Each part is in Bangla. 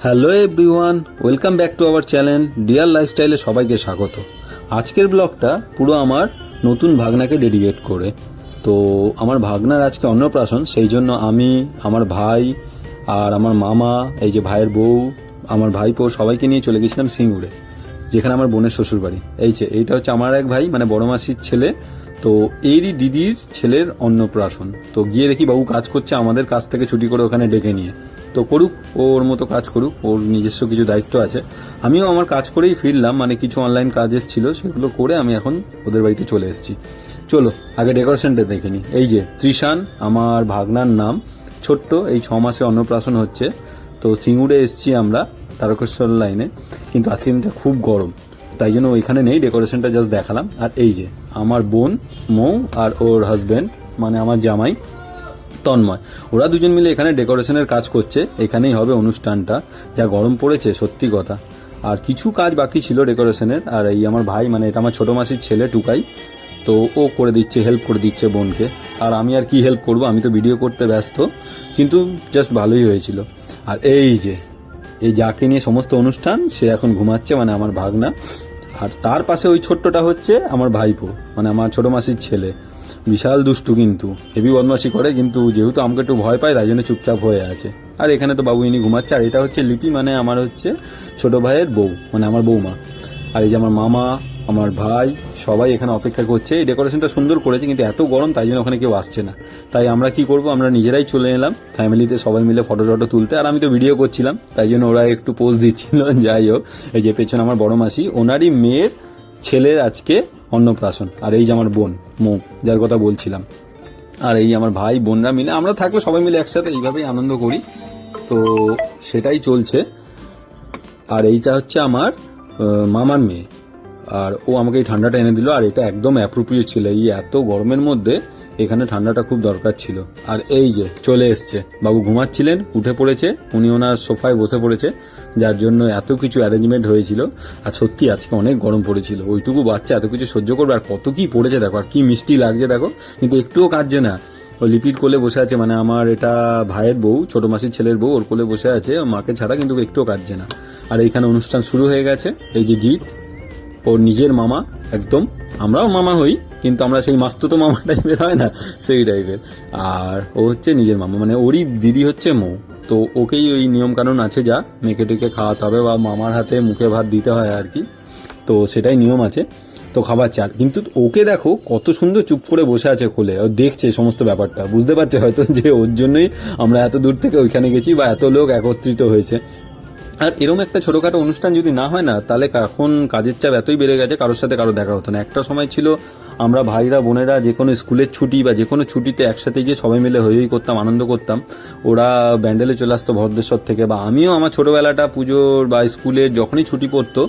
Hello everyone, welcome back to our channel dear লাইফস্টাইলে সবাইকে স্বাগত। আজকের ব্লগটা পুরো আমার নতুন ভাগনাকে ডেডিকেট করে। তো আমার ভাগনার আজকে অন্নপ্রাশন, সেই জন্য আমি, আমার ভাই আর আমার মামা, এই যে ভাইয়ের বউ, আমার ভাইপো সবাইকে নিয়ে চলে গেছিলাম সিঙ্গুরে, যেখানে আমার বোনের শ্বশুরবাড়ি। এইটা হচ্ছে আমার এক ভাই, মানে বড় মাসির ছেলে। তো এরই দিদির ছেলের অন্নপ্রাশন। তো গিয়ে দেখি বাবু কাজ করছে, আমাদের কাছ থেকে ছুটি করে ওখানে ডেকে নিয়ে। তো করুক, ওর মতো কাজ করুক, ওর নিজস্ব কিছু দায়িত্ব আছে। আমিও আমার কাজ করেই ফিরলাম, মানে কিছু অনলাইন কাজ এসেছিল, সেগুলো করে আমি এখন ওদের বাড়িতে চলে এসেছি। চলো আগে ডেকোরেশনটা দেখে নিই। এই যে ত্রিশান, আমার ভাগনার নাম, ছোট্ট, এই 6 মাসে অন্নপ্রাশন হচ্ছে। তো সিঙ্গুরে এসেছি আমরা, তারকেশ্বর লাইনে, কিন্তু আজকে দিনটা খুব গরম, তাই জন্য ওইখানে নেই, ডেকোরেশনটা জাস্ট দেখালাম। আর এই যে আমার বোন মৌ আর ওর হাজব্যান্ড, মানে আমার জামাই তন্ময়, ওরা দুজন মিলে এখানে ডেকোরেশনের কাজ করছে। এখানেই হবে অনুষ্ঠানটা। যা গরম পড়েছে সত্যি কথা। আর কিছু কাজ বাকি ছিল ডেকোরেশনের, আর এই আমার ভাই, মানে এটা আমার ছোট মাসির ছেলে টুকাই, তো ও করে দিচ্ছে, হেল্প করে দিচ্ছে বোনকে। আর আমি আর কি হেল্প করব, আমি তো ভিডিও করতে ব্যস্ত, কিন্তু জাস্ট ভালোই হয়েছিল। আর এই যে এই যাকে নিয়ে সমস্ত অনুষ্ঠান, সে এখন ঘুমাচ্ছে, মানে আমার ভাগনা। আর তার পাশে ওই ছোট্টটা হচ্ছে আমার ভাইপো, মানে আমার ছোট মাসির ছেলে। বিশাল দুষ্টু, কিন্তু হেভি বদমাশি করে, কিন্তু যেহেতু আমাকে একটু ভয় পায় তাই জন্য চুপচাপ হয়ে আছে। আর এখানে তো বাবু ইনি ঘুমাচ্ছে। আর এটা হচ্ছে লিপি, মানে আমার হচ্ছে ছোট ভাইয়ের বউ, মানে আমার বৌমা। আর এই যে আমার মামা, আমার ভাই, সবাই এখানে অপেক্ষা করছে। এই ডেকোরেশনটা সুন্দর করেছে, কিন্তু এত গরম তাই জন্য ওখানে কেউ আসছে না। তাই আমরা কি করব, আমরা নিজেরাই চলে এলাম ফ্যামিলিতে সবাই মিলে ফটো টটো তুলতে। আর আমি তো ভিডিও করছিলাম, তাই জন্য ওরা একটু পোজ দিচ্ছিল। যাই হোক, এই যে পেছনে আমার বড় মাসি, ওনারই মেয়ের ছেলের আজকে অন্নপ্রাশন। আর এই যে আমার বোন মৌ, যার কথা বলছিলাম। আর এই আমার ভাই বোনরা মিলে, আমরা থাকলে সবাই মিলে একসাথে এইভাবেই আনন্দ করি। তো সেটাই চলছে। আর এইটা হচ্ছে আমার মামার মেয়ে, আর ও আমাকে এই ঠান্ডাটা এনে দিল। আর এটা একদম অ্যাপ্রোপ্রিয়েট ছিল, এই এত গরমের মধ্যে এখানে ঠান্ডাটা খুব দরকার ছিল। আর এই যে চলে এসছে, বাবু ঘুমাচ্ছিলেন, উঠে পড়েছে, উনি ওনার সোফায় বসে পড়েছে, যার জন্য এত কিছু অ্যারেঞ্জমেন্ট হয়েছিল। আর সত্যি আজকে অনেক গরম পড়েছিল, ওইটুকু বাচ্চা এত কিছু সহ্য করবে, আর কত কি পড়েছে দেখো, আর কি মিষ্টি লাগছে দেখো, কিন্তু একটুও কাঁদছে না। ও লিপির কোলে বসে আছে, মানে আমার এটা ভাইয়ের বউ, ছোট মাসির ছেলের বউ, ওর কোলে বসে আছে মাকে ছাড়া, কিন্তু একটুও কাঁদছে না। আর এইখানে অনুষ্ঠান শুরু হয়ে গেছে। এই যে জিৎ, ওর নিজের মামা একদম, আমরাও মামা হই, কিন্তু আমরা সেই মাস্তুতো মামা টাইপের হয় না, সেই টাইপের। আর ও হচ্ছে নিজের মামা, মানে ওরই দিদি হচ্ছে মৌ। তো ওকেই ওই নিয়ম কানুন আছে, যা মেখে টেকে খাওয়াতে হবে, বা মামার হাতে মুখে ভাত দিতে হয় আর কি। তো সেটাই নিয়ম আছে। তো খাবার চার, কিন্তু ওকে দেখো কত সুন্দর চুপ করে বসে আছে কোলে, ও দেখছে সমস্ত ব্যাপারটা, বুঝতে পারছে হয়তো যে ওর জন্যই আমরা এত দূর থেকে ওইখানে গেছি, বা এত লোক একত্রিত হয়েছে। আর এরকম একটা ছোটোখাটো অনুষ্ঠান যদি না হয় না, তাহলে এখন কাজের চাপ এতই বেড়ে গেছে, কারোর সাথে কারো দেখা হতো না। একটা সময় ছিল আমরা ভাইরা বোনেরা যে কোনো স্কুলের ছুটি বা যে কোনো ছুটিতে একসাথে গিয়ে সবাই মিলে হই করতাম, আনন্দ করতাম। ওরা ব্যান্ডেলে চলে আসতো ভদ্রেশ্বর থেকে, বা আমিও আমার ছোটোবেলাটা পুজোর বা স্কুলের যখনই ছুটি পড়তো,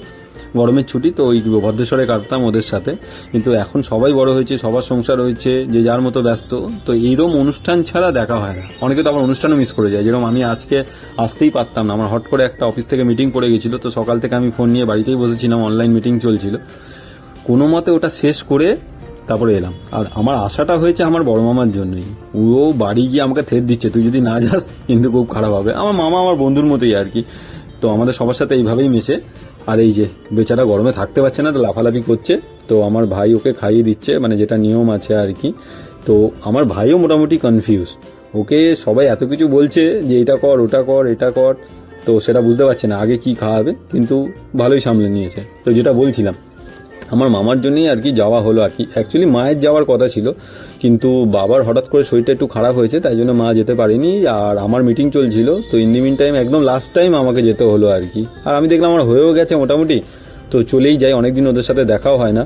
গরমের ছুটি, তো ওই ভদ্রেশ্বরে কাটতাম ওদের সাথে। কিন্তু এখন সবাই বড় হয়েছে, সবার সংসার হয়েছে, যে যার মতো ব্যস্ত, তো এইরকম অনুষ্ঠান ছাড়া দেখা হয় না। অনেকে তো আবার অনুষ্ঠানও মিস করে যায়, যেরকম আমি আজকে আসতেই পারতাম না, আমার হট করে একটা অফিস থেকে মিটিং পড়ে গেছিলো। তো সকাল থেকে আমি ফোন নিয়ে বাড়িতেই বসেছিলাম, অনলাইন মিটিং চলছিল, কোনো মতে ওটা শেষ করে তারপরে এলাম। আর আমার আশাটা হয়েছে আমার বড় মামার জন্যই, ও বাড়ি গিয়ে আমাকে থেট দিচ্ছে, তুই যদি না যাস কিন্তু খুব খারাপ হবে। আমার মামা আমার বন্ধুর মতোই আর কি, তো আমাদের সবার সাথে এইভাবেই মেশে। আর এই যে বেচারা গরমে থাকতে পারছে না, তো লাফালাফি করছে, তো আমার ভাই ওকে খাইয়ে দিচ্ছে, মানে যেটা নিয়ম আছে আর কি। তো আমার ভাইও মোটামুটি কনফিউজ, ওকে সবাই এত কিছু বলছে যে এটা কর ওটা কর এটা কর, তো সেটা বুঝতে পারছে না আগে কি খাওয়াবে, কিন্তু ভালোই সামলে নিয়েছে। তো যেটা বলছিলাম, আমার মামার জন্যই আর কি যাওয়া হলো আর কি। অ্যাকচুয়ালি মায়ের যাওয়ার কথা ছিল, কিন্তু বাবার হঠাৎ করে শরীরটা একটু খারাপ হয়েছে, তাই জন্য মা যেতে পারেনি। আর আমার মিটিং চলছিল, তো ইন দি মিন টাইম একদম লাস্ট টাইম আমাকে যেতে হলো আর কি। আর আমি দেখলাম আমার হয়েও গেছে মোটামুটি, তো চলেই যাই, অনেকদিন ওদের সাথে দেখাও হয় না,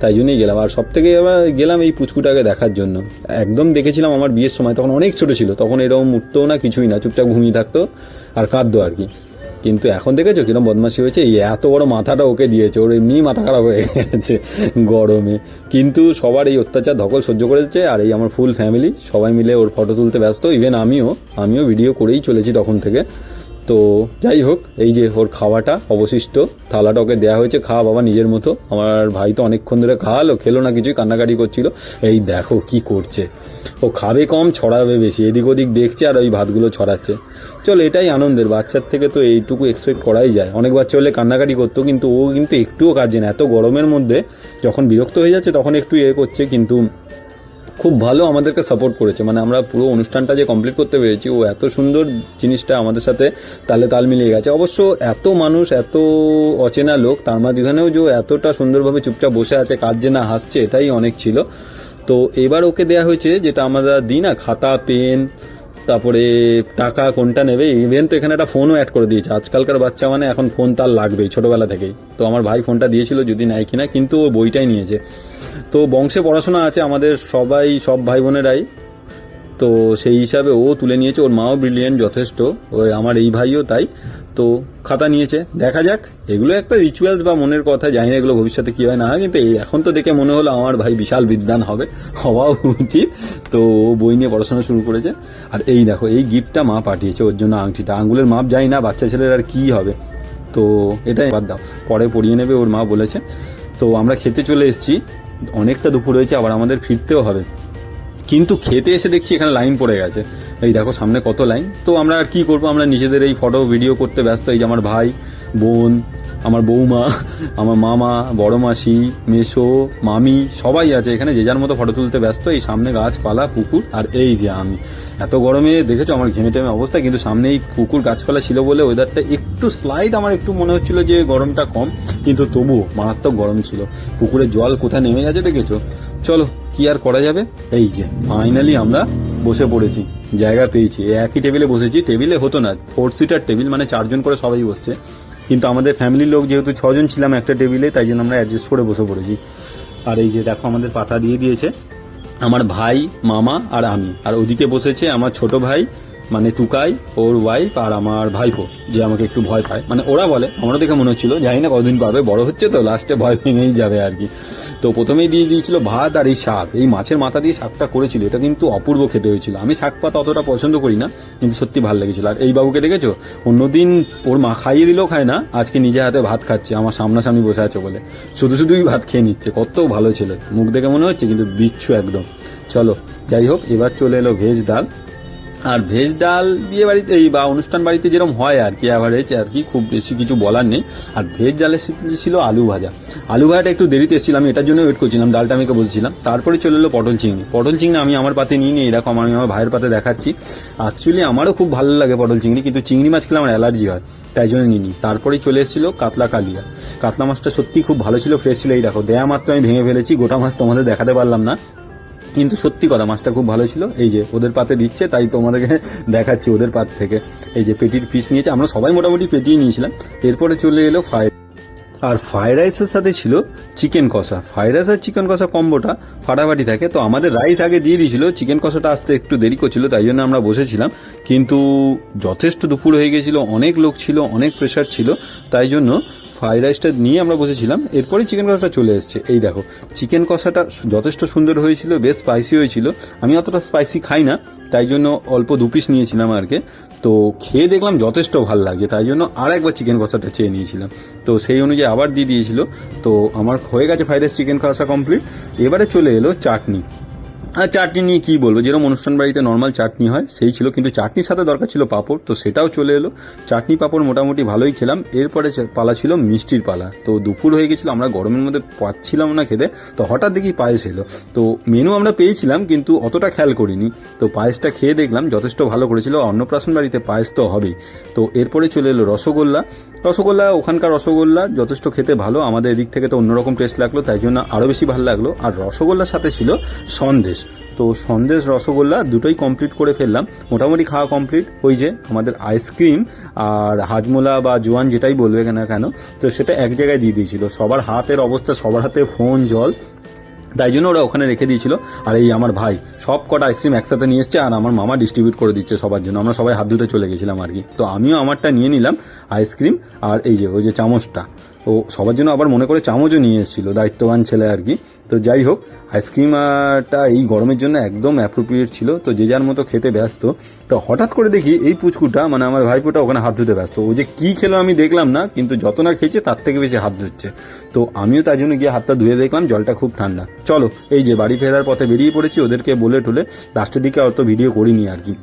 তাই জন্যই গেলাম। আর সব থেকে এবার গেলাম এই পুচকুটাকে দেখার জন্য। একদম দেখেছিলাম আমার বিয়ের সময়, তখন অনেক ছোট ছিল, তখন এরকম উঠতেও না, কিছুই না, চুপচাপ ঘুমিয়ে থাকতো আর কাঁদতো আর কি। কিন্তু এখন দেখেছো কিরম বদমাশি হয়েছে, এই এত বড় মাথাটা ওকে দিয়েছে, ওর এমনি মাথা খারাপ হয়ে গেছে গরমে। কিন্তু সবার এই অত্যাচার ধকল সহ্য করেছে। আর এই আমার ফুল ফ্যামিলি সবাই মিলে ওর ফটো তুলতে ব্যস্ত, ইভেন আমিও ভিডিও করেই চলেছি তখন থেকে। তো যাই হোক, এই যে ওর খাওয়াটা অবশিষ্ট থালাটা ওকে দেওয়া হয়েছে, খা বাবা নিজের মতো। আমার ভাই তো অনেকক্ষণ ধরে খাওয়ালো, খেলো না কিছুই, কান্নাকাটি করছিল। এই দেখো কি করছে, ও খাবে কম ছড়াবে বেশি, এদিক ওদিক দেখছে আর ওই ভাতগুলো ছড়াচ্ছে। চলো, এটাই আনন্দের, বাচ্চার থেকে তো এইটুকু এক্সপেক্ট করাই যায়। অনেক বাচ্চা হলে কান্নাকাটি করতো, কিন্তু ও কিন্তু একটুও কাজে না। এত গরমের মধ্যে যখন বিরক্ত হয়ে যাচ্ছে তখন একটু করছে, কিন্তু খুব ভালো আমাদেরকে সাপোর্ট করেছে। মানে আমরা পুরো অনুষ্ঠানটা যে কমপ্লিট করতে পেরেছি, ও এত সুন্দর জিনিসটা আমাদের সাথে তাল মিলিয়ে গেছে। অবশ্য এত মানুষ, এত অচেনা লোক, তার মাঝখানেও যে এতটা সুন্দরভাবে চুপচাপ বসে আছে, কাজ যে না হাসছে, এটাই অনেক ছিল। তো এবার ওকে দেয়া হয়েছে যেটা আমরা দিই না, খাতা পেন, তারপরে টাকা কোনটা নেবে। ইভেন তো এখানে একটা ফোনও অ্যাড করে দিয়েছে। আজকালকার বাচ্চা মানে এখন ফোন তার লাগবেই ছোটোবেলা থেকেই। তো আমার ভাই ফোনটা দিয়েছিল, যদি নেয় কিনা, কিন্তু ও বইটাই নিয়েছে। তো বংশে পড়াশোনা আছে আমাদের সবাই, সব ভাই বোনেরাই, তো সেই হিসাবে ও তুলে নিয়েছে। ওর মাও ব্রিলিয়েন্ট যথেষ্ট, ওই আমার এই ভাইও তাই। তো খাতা নিয়েছে, দেখা যাক। এগুলো একটা রিচুয়ালস বা মনের কথা, জানি না এগুলো ভবিষ্যতে কী হয় না হয়, কিন্তু এই এখন তো দেখে মনে হলো আমার ভাই বিশাল বিদ্বান হওয়া উচিত। তো ও বই নিয়ে পড়াশোনা শুরু করেছে। আর এই দেখো, এই গিফটটা মা পাঠিয়েছে ওর জন্য, আংটিটা। আঙ্গুলের মাপ যাই না, বাচ্চা ছেলের আর কী হবে, তো এটাই বাদ দাও, পরে পড়িয়ে নেবে, ওর মা বলেছে। তো আমরা খেতে চলে এসেছি, অনেকটা দুপুর হয়েছে, আবার আমাদের ফিরতেও হবে। কিন্তু খেতে এসে দেখছি এখানে লাইন পড়ে গেছে। এই দেখো সামনে কত লাইন। তো আমরা আর কী করবো, আমরা নিজেদের এই ফটো ভিডিও করতে ব্যস্ত। এই যে আমার ভাই, বোন, আমার বৌমা, আমার মামা, বড় মাসি, মেসো, মামি, সবাই আছে এখানে, যে যার মতো ফটো তুলতে ব্যস্ত। এই সামনে গাছপালা, পুকুর, আর এই যে আমি। এত গরমে দেখেছো আমার ঘেমে টেমে অবস্থা, কিন্তু সামনে এই পুকুর গাছপালা ছিল বলে ওয়েদারটা একটু স্লাইড, আমার একটু মনে হচ্ছিল যে গরমটা কম, কিন্তু তবুও মারাত্মক গরম ছিল। পুকুরের জল কোথায় নেমে গেছে দেখেছো। চলো, কি আর করা যাবে। এই যে ফাইনালি আমরা বসে পড়েছি, জায়গা পেয়েছি। একই টেবিলে বসেছি, টেবিলে হতো না, 4 সিটার টেবিল, মানে 4 জন করে সবাই বসছে। কিন্তু আমাদের ফ্যামিলির লোক যেহেতু 6 জন ছিলাম একটা টেবিলে, তাই জন্য আমরা অ্যাডজাস্ট করে বসে পড়েছি। আর এই যে দেখো আমাদের পাতা দিয়ে দিয়েছে, আমার ভাই, মামা আর আমি। আর ওদিকে বসেছে আমার ছোট ভাই, মানে টুকাই, ওর ওয়াইফ, আর আমার ভাইপো, যে আমাকে একটু ভয় পায়। মানে ওরা বলে, আমারও দেখে মনে হচ্ছিল, জানি না কতদিন পাবে, বড় হচ্ছে তো, লাস্টে ভয় ভেঙেই যাবে আর কি। তো প্রথমেই দিয়ে দিয়েছিল ভাত আর এই শাক, এই মাছের মাথা দিয়ে শাকটা করেছিল, এটা কিন্তু অপূর্ব খেতে হয়েছিল। আমি শাক পাতা অতটা পছন্দ করি না, কিন্তু সত্যি ভালো লেগেছিল। আর এই বাবুকে দেখেছো, অন্যদিন ওর মা খাইয়ে দিলেও খায় না, আজকে নিজে হাতে ভাত খাচ্ছে, আমার সামনাসামনি বসে আছে বলে শুধুই ভাত খেয়ে নিচ্ছে। কত ভালো ছেলে, মুখ দেখে মনে হচ্ছে, কিন্তু বিচ্ছু একদম। চলো, যাই হোক, এবার চলে এলো ভেজ ডাল। আর ভেজ ডাল বিয়ে বাড়িতে বা অনুষ্ঠান বাড়িতে যেরকম হয় আর কি, অ্যাভারেজ আর কি, খুব বেশি কিছু বলার নেই। আর ভেজ ডালের সাথে ছিল আলু ভাজা। আলু ভাজাটা একটু দেরিতে এসেছিলাম, এটার জন্য ওয়েট করছিলাম, ডালটা আমি বলছিলাম। তারপরে চলে এলো পটল চিংড়ি। আমি আমার পাতে নিয়ে নিই, এরকম আমি আমার ভাইয়ের পাতে দেখাচ্ছি। অ্যাকচুয়ালি আমারও খুব ভালো লাগে পটল চিংড়ি, কিন্তু চিংড়ি মাছ খেলে আমার অ্যালার্জি হয়, তাই জন্য নিই। তারপরেই চলে এসেছিল কাতলা কালিয়া। কাতলা মাছটা সত্যি খুব ভালো ছিল, ফ্রেশ ছিল। এই দেখো, দেয়া মাত্র আমি ভেঙে ফেলেছি, গোটা মাছ তোমাদের দেখাতে পারলাম না, কিন্তু সত্যি কথা মাছটা খুব ভালো ছিল। এই যে ওদের পাতে দিচ্ছে, তাই তোমাদেরকে দেখাচ্ছি ওদের পাত থেকে। এই যে পেটির পিস নিয়েছে, আমরা সবাই মোটামুটি পেটিয়ে নিয়েছিলাম। এরপরে চলে এলো ফ্রাইড রাইসের সাথে ছিল চিকেন কষা। ফ্রাইড রাইস আর চিকেন কষা কম্বোটা ফাটাফাটি থাকে। তো আমাদের রাইস আগে দিয়ে দিয়েছিল, চিকেন কষাটা আসতে একটু দেরি করছিল, তাই জন্য আমরা বসেছিলাম। কিন্তু যথেষ্ট দুপুর হয়ে গেছিল, অনেক লোক ছিল, অনেক প্রেশার ছিল, তাই জন্য ফ্রাইড রাইসটা নিয়ে আমরা বসেছিলাম। এরপরে চিকেন কষাটা চলে এসছে। এই দেখো, চিকেন কষাটা যথেষ্ট সুন্দর হয়েছিল, বেশ স্পাইসি হয়েছিল। আমি অতটা স্পাইসি খাই না, তাই জন্য অল্প 2 পিস নিয়েছিলাম আর কি। তো খেয়ে দেখলাম যথেষ্ট ভালো লাগে, তাই জন্য আর একবার চিকেন কষাটা চেয়ে নিয়েছিলাম। তো সেই অনুযায়ী আবার দিয়ে দিয়েছিল। তো আমার হয়ে গেছে ফ্রাইড রাইস, চিকেন কষা কমপ্লিট। এবারে চলে এলো চাটনি। আর চাটনি নিয়ে কী বলবো, যেরকম অনুষ্ঠান বাড়িতে নর্মাল চাটনি হয় সেই ছিল, কিন্তু চাটনির সাথে দরকার ছিল পাঁপড়, তো সেটাও চলে এলো। চাটনি পাঁপড় মোটামুটি ভালোই খেলাম। এরপরে পালা ছিল মিষ্টির পালা। তো দুপুর হয়ে গেছিলো, আমরা গরমের মধ্যে পাচ্ছিলাম না খেতে, তো হঠাৎ দেখি পায়েস এলো। তো মেনু আমরা পেয়েছিলাম, কিন্তু অতটা খেয়াল করিনি। তো পায়েসটা খেয়ে দেখলাম যথেষ্ট ভালো করেছিল, অন্নপ্রাশন বাড়িতে পায়েস তো হবেই। তো এরপরে চলে এলো রসগোল্লা। ওখানকার রসগোল্লা যথেষ্ট খেতে ভালো, আমাদের এদিক থেকে তো অন্যরকম টেস্ট লাগলো, তাই জন্য আরও বেশি ভালো লাগলো। আর রসগোল্লার সাথে ছিল সন্দেশ। তো সন্দেশ রসগোল্লা দুটোই কমপ্লিট করে ফেললাম, মোটামুটি খাওয়া কমপ্লিট। ওই যে আমাদের আইসক্রিম আর হাজমোলা বা জোয়ান যেটাই বলবে না কেন, তো সেটা এক জায়গায় দিয়ে দিয়েছিল। সবার হাতের অবস্থা, সবার হাতে ফোন, জল, তাই জন্য ওরা ওখানে রেখে দিয়েছিল। আর এই আমার ভাই সব কটা আইসক্রিম একসাথে নিয়ে এসছে, আর আমার মামা ডিস্ট্রিবিউট করে দিচ্ছে সবার জন্য। আমরা সবাই হাত ধুতে চলে গেছিলাম আর কি। তো আমিও আমারটা নিয়ে নিলাম আইসক্রিম, আর এই যে ওই যে চামচটা, ও সবার জন্য আবার মনে করে চামচও নিয়ে এসেছিলো, দায়িত্ববান ছেলে আর কি। তো যাই হোক, আইসক্রিমটা এই গরমের জন্য একদম অ্যাপ্রোপ্রিয়েট ছিল। তো যে যার মতো খেতে ব্যস্ত। তো হঠাৎ করে দেখি এই পুচকুটা মানে আমার ভাইপোটা ওখানে হাত ধুতে ব্যস্ত। ও যে কী খেলো আমি দেখলাম না, কিন্তু যত না খেয়েছে তার থেকে বেশি হাত ধুচ্ছে। তো আমিও তাই জন্য গিয়ে হাতটা ধুয়ে দেখলাম, জলটা খুব ঠান্ডা। চলো এই যে বাড়ি ফেরার পথে বেরিয়ে পড়েছি, ওদেরকে বলে টলে লাস্টের দিকে অত ভিডিও করিনি আর কি,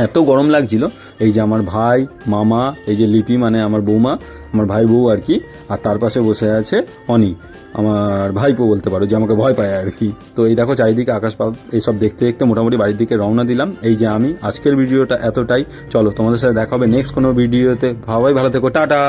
এত গরম লাগছিল। এই যে আমার ভাই, মামা, এই যে লিপি মানে আমার বৌমা, আমার ভাই বউ আর কি, আর তার পাশে বসে আছে অনি, আমার ভাইপো বলতে পারো, যে আমাকে ভয় পায় আর কি। তো এই দেখো চারিদিকে আকাশপাত এইসব দেখতে দেখতে মোটামুটি বাড়ির দিকে রওনা দিলাম। এই যে আমি আজকের ভিডিওটা এতটাই। চলো তোমাদের সাথে দেখা হবে নেক্সট কোনো ভিডিওতে। ভালো থেকো, টাটা।